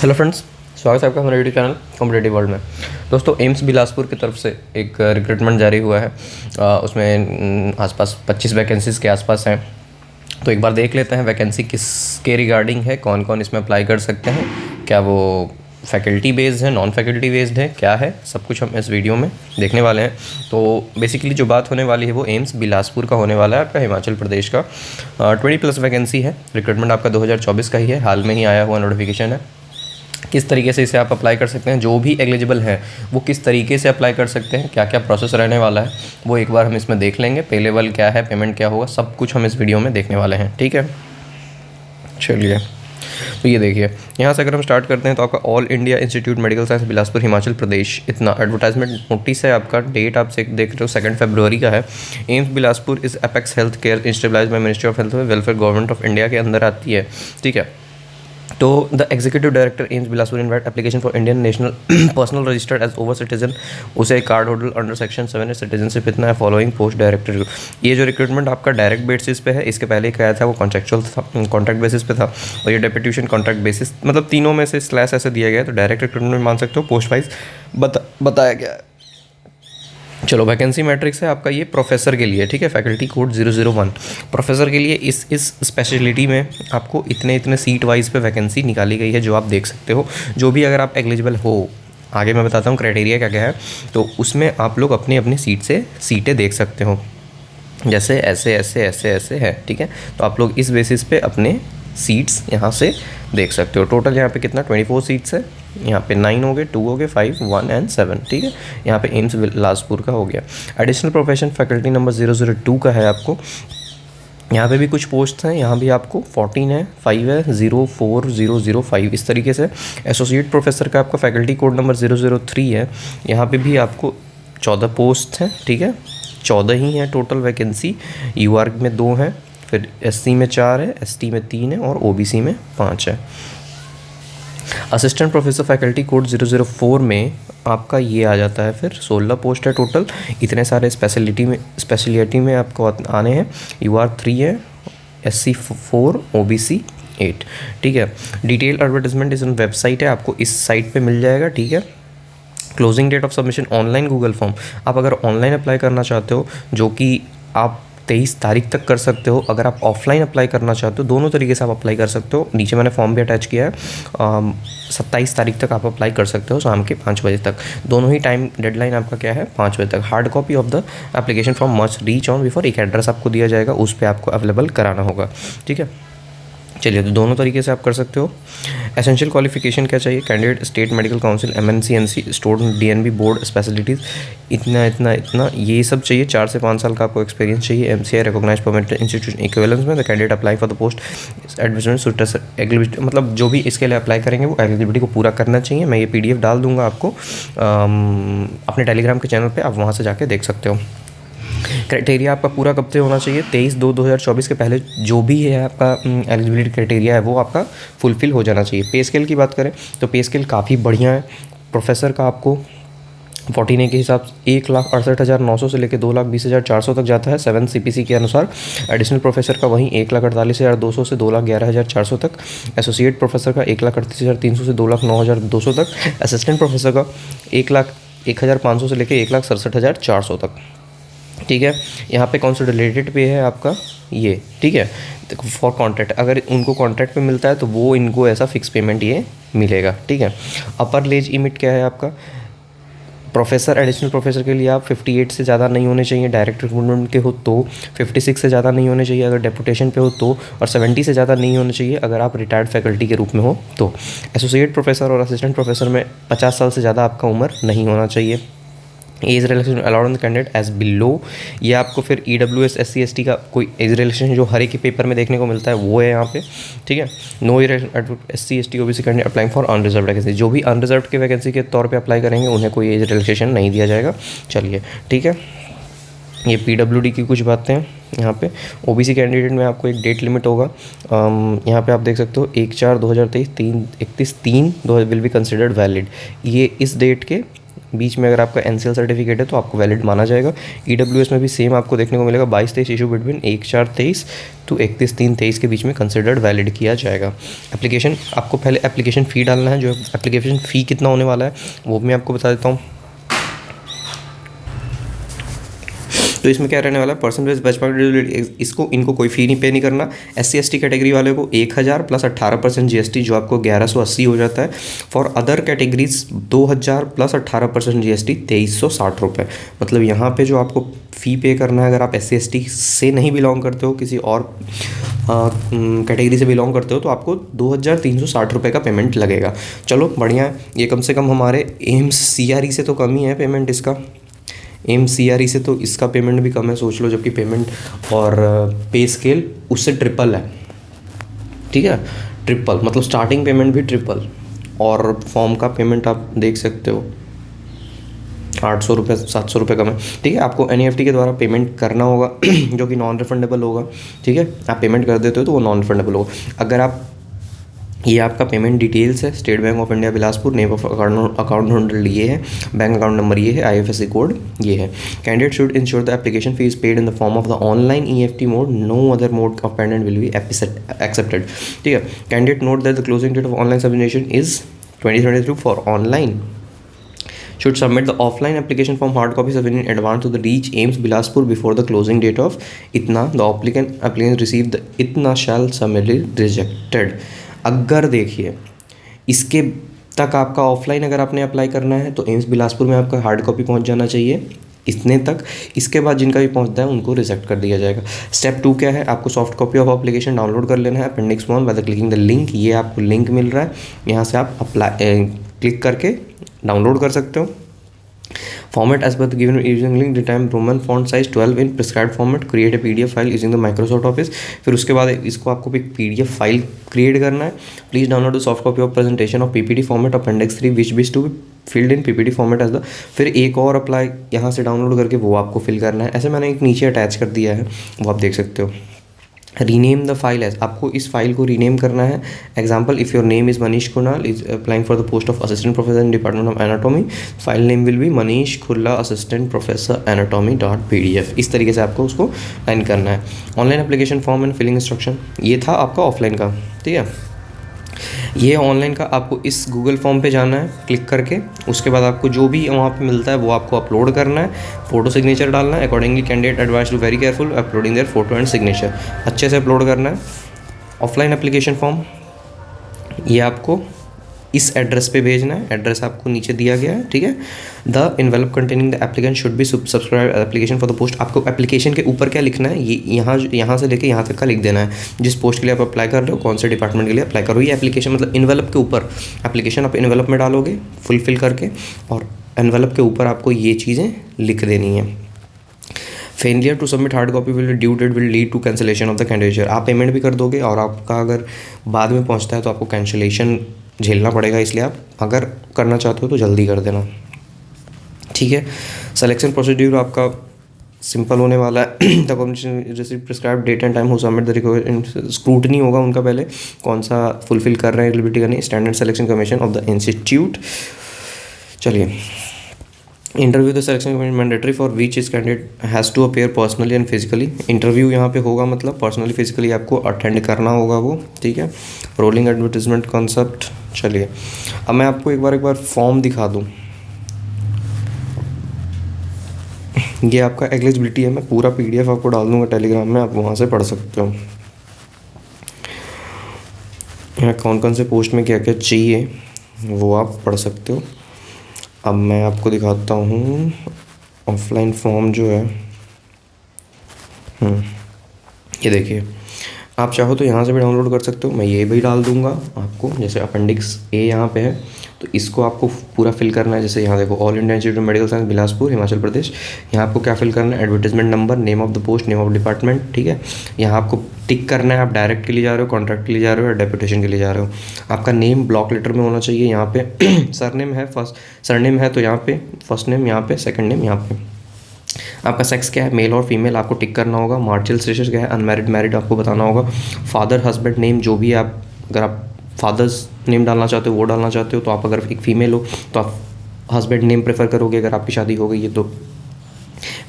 Hello friends, स्वागत है आपका हमारे यूट्यूब चैनल कॉम्पिटिटिव वर्ल्ड में। दोस्तों, एम्स बिलासपुर की तरफ से एक रिक्रूटमेंट जारी हुआ है। उसमें आसपास 25 वैकेंसीज़ के आसपास हैं। तो एक बार देख लेते हैं वैकेंसी किसके रिगार्डिंग है, कौन कौन इसमें अप्लाई कर सकते हैं, क्या वो फैकल्टी बेस्ड है, नॉन फैकल्टी बेस्ड है, क्या है, सब कुछ हम इस वीडियो में देखने वाले हैं। तो बेसिकली जो बात होने वाली है वो एम्स बिलासपुर का होने वाला है, आपका हिमाचल प्रदेश का। 20+ वैकेंसी है। रिक्रूटमेंट आपका 2024 का ही है, हाल में ही आया हुआ नोटिफिकेशन है। किस तरीके से इसे आप अप्लाई कर सकते हैं, जो भी एलिजिबल हैं वो किस तरीके से अप्लाई कर सकते हैं, क्या क्या प्रोसेस रहने वाला है, वो एक बार हम इसमें देख लेंगे। पे लेवल क्या है, पेमेंट क्या होगा, सब कुछ हम इस वीडियो में देखने वाले हैं। ठीक है, चलिए। तो ये देखिए, यहाँ से अगर हम स्टार्ट करते हैं तो आपका all India institute medical science Bilaspur Himachal Pradesh, इतना एडवर्टाइजमेंट नोटिस है आपका। डेट आप देख रहे हो 2 फरवरी का है। AIIMS Bilaspur is apex health care established by ministry of health welfare government of India के अंदर आती है। ठीक है, तो the executive director AIIMS Bilaspur invite application for Indian national personal registered as over citizen, उसे card holder under section 7 citizenship इतना है फॉलोइंग पोस्ट डायरेक्टर। ये जो रिक्रूटमेंट आपका डायरेक्ट बेसिस पे है, इसके पहले क्या था वो कॉन्ट्रेक्चुअल था, कॉन्ट्रैक्ट बेसिस पे था, और ये डेप्यूटेशन कॉन्ट्रैक्ट बेसिस, मतलब तीनों में से स्लैश ऐसे दिया गया है। तो डायरेक्ट रिक्रूटमेंट मान सकते हो, पोस्ट वाइज बताया गया है। चलो, वैकेंसी मैट्रिक्स है आपका ये प्रोफेसर के लिए। ठीक है, फैकल्टी कोड 001 प्रोफेसर के लिए इस स्पेशलिटी में आपको इतने सीट वाइज पे वैकेंसी निकाली गई है, जो आप देख सकते हो। जो भी अगर आप एलिजिबल हो, आगे मैं बताता हूँ क्राइटेरिया क्या क्या है, तो उसमें आप लोग अपनी अपनी सीट से सीटें देख सकते हो। जैसे ऐसे ऐसे ऐसे ऐसे है। ठीक है, तो आप लोग इस बेसिस पे अपने सीट्स यहाँ से देख सकते हो। टोटल यहाँ पे कितना 24 सीट्स है। यहाँ पे 9 हो गए, 2 हो गए, 5, 1 एंड 7। ठीक है, यहाँ पे एम्स बिलासपुर का हो गया। एडिशनल प्रोफेशन फैकल्टी नंबर 002 का है आपको। यहाँ पे भी कुछ पोस्ट हैं, यहाँ भी आपको 14 है, 5 है, 04005 इस तरीके से। एसोसिएट प्रोफेसर का आपका फैकल्टी कोड नंबर 003 है। यहाँ पे भी आपको 14 पोस्ट हैं। ठीक है, 14 ही हैं टोटल वैकेंसी। यूआर में 2 हैं, फिर एससी में 4 है, एसटी में 3 है और ओबीसी में 5 है। असिस्टेंट प्रोफेसर फैकल्टी कोड 004 में आपका ये आ जाता है, फिर 16 पोस्ट है टोटल। इतने सारे स्पेशलिटी में आपको आने हैं। यूआर 3 है, एससी 4, ओबीसी 8। ठीक है, डिटेल एडवर्टाइजमेंट इस वेबसाइट है, आपको इस साइट पे मिल जाएगा। ठीक है, closing date of submission online Google form. आप अगर ऑनलाइन अप्लाई करना चाहते हो, जो कि आप 23 तारीख तक कर सकते हो। अगर आप ऑफलाइन अप्लाई करना चाहते हो, दोनों तरीके से आप अप्लाई कर सकते हो। नीचे मैंने फॉर्म भी अटैच किया है। 27 तारीख तक आप अप्लाई कर सकते हो, शाम के 5 बजे तक। दोनों ही टाइम डेडलाइन आपका क्या है, 5 बजे तक। Hard copy of the application form must reach on before, एक एड्रेस आपको दिया जाएगा, उस पर आपको अवेलेबल कराना होगा। ठीक है, चलिए, तो दोनों तरीके से आप कर सकते हो। एसेंशियल क्वालिफिकेशन क्या चाहिए, candidate state medical council, MNC student DNB board specialities, इतना ये सब चाहिए। 4 से 5 साल का आपको एक्सपीरियंस चाहिए। MCI recognised permanent institution equivalence में the candidate apply for the post admission, मतलब जो भी इसके लिए अप्लाई करेंगे वो एलिजिबिलिटी को पूरा करना चाहिए। मैं ये पीडीएफ डाल दूंगा आपको अपने टेलीग्राम के चैनल पर, आप वहाँ से जाके देख सकते हो। क्राइटेरिया आपका पूरा कब से होना चाहिए, 23/2/2024 के पहले जो भी है आपका एलिजिबिलिटी क्राइटेरिया है वो आपका फुलफिल हो जाना चाहिए। पे स्केल की बात करें तो पे स्केल काफ़ी बढ़िया है। प्रोफेसर का आपको 14A के हिसाब से 1,68,900 से लेकर 2,20,400 तक जाता है 7 CPC के अनुसार। एडिशनल प्रोफेसर का वहीं 1,48,200 से 2,11,400 तक। एसोसिएट प्रोफेसर का 1,38,300 से 2,09,200 तक। असिस्टेंट प्रोफेसर का 1,01,500 से लेकर 1,67,400 तक। ठीक है, यहाँ पे कंसोलिडेटेड पे है आपका ये। ठीक है, फॉर कॉन्ट्रैक्ट, अगर उनको कॉन्ट्रैक्ट पे मिलता है तो वो इनको ऐसा फिक्स पेमेंट ये मिलेगा। ठीक है, अपर एज लिमिट क्या है आपका, प्रोफेसर एडिशनल प्रोफेसर के लिए आप 58 से ज़्यादा नहीं होने चाहिए। डायरेक्ट रिक्रूटमेंट के हो तो 56 से ज़्यादा नहीं होने चाहिए, अगर डेपुटेशन पे हो तो, और 70 से ज़्यादा नहीं होने चाहिए अगर आप रिटायर्ड फैकल्टी के रूप में हो तो। एसोसिएट प्रोफेसर और असिस्टेंट प्रोफेसर में 50 साल से ज़्यादा आपका उम्र नहीं होना चाहिए। Age relaxation allowed on the candidate age below, ये आपको फिर EWS SC ST का कोई एज रिलेक्सेशन जो हर एक के पेपर में देखने को मिलता है वो है यहाँ पे। ठीक है, no SC ST OBC candidate applying for unreserved vacancy, जो भी अनरिजर्व की वैकेंसी के तौर पे अप्लाई करेंगे उन्हें कोई एज रिलेक्सेशन नहीं दिया जाएगा। चलिए, ठीक है, ये PWD की कुछ बातें हैं यहाँ पे। OBC कैंडिडेट में आपको एक डेट लिमिट होगा, यहाँ पे आप देख सकते हो 1/4/2023 31/3 विल बी कंसिडर्ड वैलिड। ये इस डेट के बीच में अगर आपका NCL सर्टिफिकेट है तो आपको वैलिड माना जाएगा। EWS में भी सेम आपको देखने को मिलेगा 22-23 इशू बिटवीन 1/4/23 टू 31/3/23 के बीच में कंसिडर्ड वैलिड किया जाएगा। एप्लीकेशन, आपको पहले एप्लीकेशन फ़ी डालना है। जो एप्लीकेशन फ़ी कितना होने वाला है वो भी मैं आपको बता देता हूँ। तो इसमें क्या रहने वाला है, पर्सन बेस्ड बेंचमार्क, इसको इनको कोई फ़ी नहीं पे नहीं करना। SC/ST कैटेगरी वाले को 1000 प्लस 18% GST जो आपको 1180 हो जाता है। For other categories 2000 plus 18% GST 2360 रुपये। मतलब यहाँ पे जो आपको फ़ी पे करना है, अगर आप SC/ST से नहीं बिलोंग करते हो, किसी और कैटेगरी से बिलोंग करते हो, तो आपको 2360 रुपये का पेमेंट लगेगा। चलो बढ़िया है, ये कम से कम हमारे एम्स CRE से तो कम ही है पेमेंट इसका। एम्स CRE से तो इसका पेमेंट भी कम है, सोच लो, जबकि पेमेंट और पे स्केल उससे ट्रिपल है। ठीक है, ट्रिपल मतलब स्टार्टिंग पेमेंट भी ट्रिपल, और फॉर्म का पेमेंट आप देख सकते हो 800 रुपये 700 रुपये कम है। ठीक है, आपको NEFT के द्वारा पेमेंट करना होगा जो कि नॉन रिफंडेबल होगा। ठीक है, आप पेमेंट कर देते हो तो वो नॉन रिफंडेबल होगा। अगर आप, ये आपका पेमेंट डिटेल्स है, state bank of India Bilaspur, name of account holder ये है, बैंक अकाउंट नंबर ये है, IFSC कोड ये है। Candidate should ensure the application fee is paid in the form of the online EFT mode, no other mode of payment will be accepted. ठीक है, candidate note that the closing date of online submission is 2022 for online should submit the offline application form hard copy submitted in advance to the reach AIIMS Bilaspur before the closing date of itna the applicant receive the itna shall summarily rejected। अगर देखिए इसके तक आपका offline अगर आपने apply करना है तो एम्स बिलासपुर में आपका हार्ड कॉपी पहुंच जाना चाहिए इतने तक। इसके बाद जिनका भी पहुंचता है उनको रिजेक्ट कर दिया जाएगा। स्टेप 2 क्या है, आपको soft copy of application download कर लेना है appendix 1 by the clicking the link. ये आपको लिंक मिल रहा है, यहाँ से आप अप्लाई क्लिक करके डाउनलोड कर सकते हो। Format as per the given using link the time Roman font size 12 in prescribed format, create a PDF file using the Microsoft Office. फिर उसके बाद इसको आपको एक PDF फाइल क्रिएट करना है। Please download the soft copy of presentation of PPT format appendix 3 which is to be filled in PPT format as the. फिर एक और अप्लाई यहाँ से डाउनलोड करके वो आपको फिल करना है। ऐसे मैंने एक नीचे अटैच कर दिया है, वो आप देख सकते हो। रीनेम द फाइल एज, आपको इस फाइल को रीनेम करना है। Example, if your name is Manish Kunal is applying for the post of assistant professor in department of anatomy, file name will be Manish खुल्ला असिस्टेंट प्रोफेसर एनाटॉमी .pdf। इस तरीके से आपको उसको लाइन करना है। Online application form and filling instruction, ये था आपका ऑफलाइन का। ठीक है, ये ऑनलाइन का आपको इस गूगल फॉर्म पे जाना है क्लिक करके। उसके बाद आपको जो भी वहाँ पे मिलता है वो आपको अपलोड करना है, फ़ोटो सिग्नेचर डालना है। Accordingly candidate advice to very careful uploading their photo and signature, अच्छे से अपलोड करना है। ऑफलाइन एप्लीकेशन फॉर्म ये आपको इस एड्रेस पे भेजना है, एड्रेस आपको नीचे दिया गया है। ठीक है, the envelope containing the applicant should be subscribe application for the post. आपको एप्लीकेशन के ऊपर क्या लिखना है, ये यहाँ से लेके यहाँ तक का लिख देना है। जिस पोस्ट के लिए आप अप्लाई कर रहे हो, कौन से डिपार्टमेंट के लिए अप्लाई करो, ये एप्लीकेशन मतलब इन्वेलप के ऊपर एप्लीकेशन आप इन्वेलप में डालोगे फुलफिल करके, और एनवेलप के ऊपर आपको ये चीज़ें लिख देनी है। Failure to submit hard copy will due date will lead to cancellation of the candidature. आप पेमेंट भी कर दोगे और आपका अगर बाद में पहुंचता है तो आपको कैंसिलेशन झेलना पड़ेगा, इसलिए आप अगर करना चाहते हो तो जल्दी कर देना। ठीक है, सिलेक्शन प्रोसीड्यूर आपका सिंपल होने वाला है। The competition receive prescribe date and time who submit the required, scrutiny होगा उनका पहले कौन सा फुलफिल कर रहे हैं एलिजिबिलिटी का नहीं। Standard selection commission of the institute. चलिए, interview the selection commission mandatory for which is candidate has to appear personally and physically. Interview यहाँ पे होगा, मतलब पर्सनली फिजिकली आपको अटेंड करना होगा वो। ठीक है, रोलिंग एडवर्टीजमेंट कॉन्सेप्ट। चलिए, अब मैं आपको एक बार फॉर्म दिखा दूँ। ये आपका एलिजिबिलिटी है, मैं पूरा PDF आपको डाल दूँगा टेलीग्राम में, आप वहाँ से पढ़ सकते हो। यहाँ कौन कौन से पोस्ट में क्या क्या चाहिए वो आप पढ़ सकते हो। अब मैं आपको दिखाता हूँ ऑफलाइन फॉर्म जो है। ये देखिए, आप चाहो तो यहाँ से भी डाउनलोड कर सकते हो, मैं ये भी डाल दूँगा आपको। जैसे अपेंडिक्स A यहाँ पे है तो इसको आपको पूरा फिल करना है। जैसे यहाँ देखो, all India institute of medical science Bilaspur Himachal Pradesh. यहाँ आपको क्या फिल करना है, advertisement number, name of the post, name of department. ठीक है, यहाँ आपको टिक करना है आप डायरेक्ट के लिए जा रहे हो, कॉन्ट्रैक्ट के लिए जा रहे हो या डेपुटेशन के लिए जा रहे हो। आपका नेम ब्लॉक लेटर में होना चाहिए यहाँ पे। सरनेम है, सरनेम है तो यहाँ पे फर्स्ट नेम, यहाँ पे सेकंड नेम, यहाँ पे आपका सेक्स क्या है, मेल और फीमेल आपको टिक करना होगा। मार्शियल स्टेटस क्या है, अनमैरिड मैरिड आपको बताना होगा। फादर हस्बैंड नेम जो भी आप, अगर आप फादर्स नेम डालना चाहते हो वो डालना चाहते हो, तो आप अगर एक फीमेल हो तो आप हस्बैंड नेम प्रेफर करोगे अगर आपकी शादी हो गई है तो।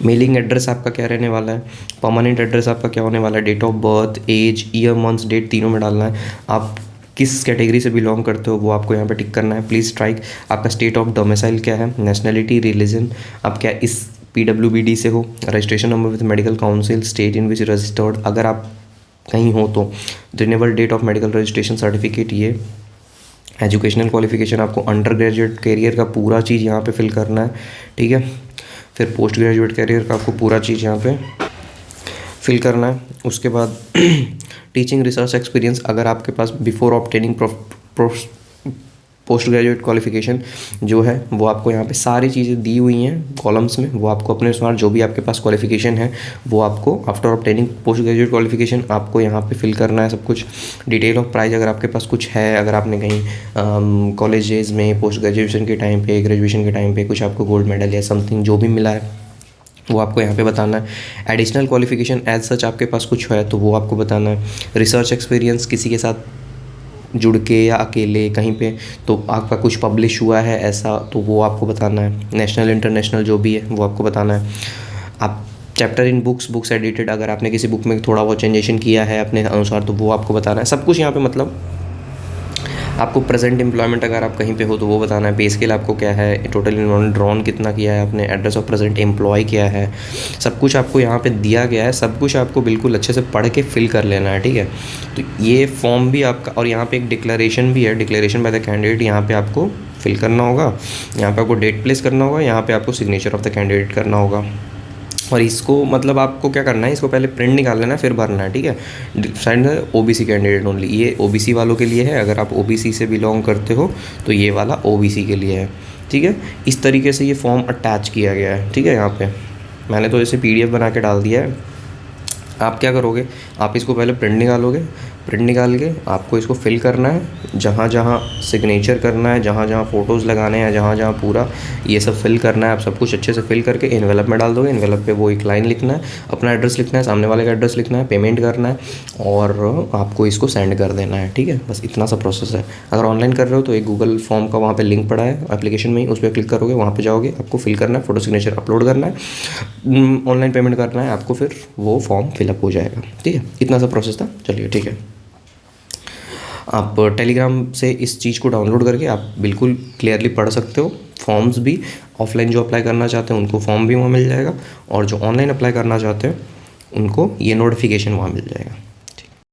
मेलिंग एड्रेस आपका क्या रहने वाला है, परमानेंट एड्रेस आपका क्या होने वाला है, date of birth, age, year, months, date तीनों में डालना है। आप किस कैटेगरी से बिलोंग करते हो वो आपको यहाँ पे टिक करना है, प्लीज़ स्ट्राइक। आपका स्टेट ऑफ डोमिसाइल क्या है, नेशनलिटी, रिलीजन, आप क्या इस PWD से हो, registration number with medical council, state in which registered, अगर आप कहीं हो तो renewable date of medical registration certificate, ये एजुकेशनल क्वालिफिकेशन आपको अंडर ग्रेजुएट कैरियर का पूरा चीज़ यहाँ पे फिल करना है, ठीक है। फिर पोस्ट ग्रेजुएट कैरियर का आपको पूरा चीज़ यहाँ पे फिल करना है। उसके बाद टीचिंग रिसर्च एक्सपीरियंस, अगर आपके पास before obtaining post graduate qualification जो है वो आपको यहाँ पे सारी चीज़ें दी हुई हैं कॉलम्स में, वो आपको अपने अनुसार जो भी आपके पास क्वालिफिकेशन है वो आपको after obtaining post graduate qualification आपको यहाँ पे फिल करना है सब कुछ। डिटेल ऑफ प्राइस अगर आपके पास कुछ है, अगर आपने कहीं कॉलेजेस में पोस्ट ग्रेजुएशन के टाइम पे, ग्रेजुएशन के टाइम पे कुछ आपको गोल्ड मेडल या समथिंग जो भी मिला है वो आपको यहाँ पे बताना है। एडिशनल क्वालिफिकेशन एज सच आपके पास कुछ है तो वो आपको बताना है। रिसर्च एक्सपीरियंस किसी के साथ जुड़ के या अकेले कहीं पे तो आपका कुछ पब्लिश हुआ है ऐसा तो वो आपको बताना है। नेशनल इंटरनेशनल जो भी है वो आपको बताना है। आप चैप्टर इन बुक्स एडिटेड, अगर आपने किसी बुक में थोड़ा बहुत चेंजेशन किया है अपने अनुसार तो वो आपको बताना है। सब कुछ यहाँ पे मतलब आपको प्रेजेंट एम्प्लॉयमेंट अगर आप कहीं पे हो तो वो बताना है। पे स्केल आपको क्या है, टोटल इन्वॉल्व ड्रॉन कितना किया है आपने, एड्रेस ऑफ प्रेजेंट एम्प्लॉय क्या है, सब कुछ आपको यहाँ पे दिया गया है। सब कुछ आपको बिल्कुल अच्छे से पढ़ के फिल कर लेना है, ठीक है। तो ये फॉर्म भी आपका, और यहाँ पे एक डिक्लेरेशन भी है, डिक्लेरेशन बाय द कैंडिडेट, यहाँ पे आपको फिल करना होगा। यहाँ पे आपको डेट प्लेस करना होगा, यहाँ पे आपको सिग्नेचर ऑफ द कैंडिडेट करना होगा। और इसको मतलब आपको क्या करना है, इसको पहले प्रिंट निकाल लेना है फिर भरना है, ठीक है। साइड OBC कैंडिडेट ओनली, ये OBC वालों के लिए है। अगर आप OBC से बिलोंग करते हो तो ये वाला OBC के लिए है, ठीक है। इस तरीके से ये फॉर्म अटैच किया गया है, ठीक है। यहाँ पे मैंने तो इसे PDF बना के डाल दिया है। आप क्या करोगे, आप इसको पहले प्रिंट निकालोगे, प्रिंट निकाल के आपको इसको फिल करना है, जहाँ जहाँ सिग्नेचर करना है, जहाँ जहाँ फ़ोटोज़ लगाने हैं, जहाँ जहाँ पूरा ये सब फिल करना है। आप सब कुछ अच्छे से फिल करके एनवेलप में डाल दोगे। एनवेलप पे वो एक लाइन लिखना है, अपना एड्रेस लिखना है, सामने वाले का एड्रेस लिखना है, पेमेंट करना है और आपको इसको सेंड कर देना है, ठीक है। बस इतना सा प्रोसेस है। अगर ऑनलाइन कर रहे हो तो एक गूगल फॉर्म का वहाँ पर लिंक पड़ा है एप्लीकेशन में ही, उस पर क्लिक करोगे, वहाँ पर जाओगे, आपको फिल करना है, फ़ोटो सिग्नेचर अपलोड करना है, ऑनलाइन पेमेंट करना है आपको, फिर वो फॉर्म फिलअप हो जाएगा, ठीक है। इतना सा प्रोसेस था। चलिए ठीक है, आप टेलीग्राम से इस चीज़ को डाउनलोड करके आप बिल्कुल क्लियरली पढ़ सकते हो। फॉर्म्स भी ऑफलाइन जो अप्लाई करना चाहते हैं उनको फॉर्म भी वहाँ मिल जाएगा, और जो ऑनलाइन अप्लाई करना चाहते हैं उनको ये नोटिफिकेशन वहाँ मिल जाएगा।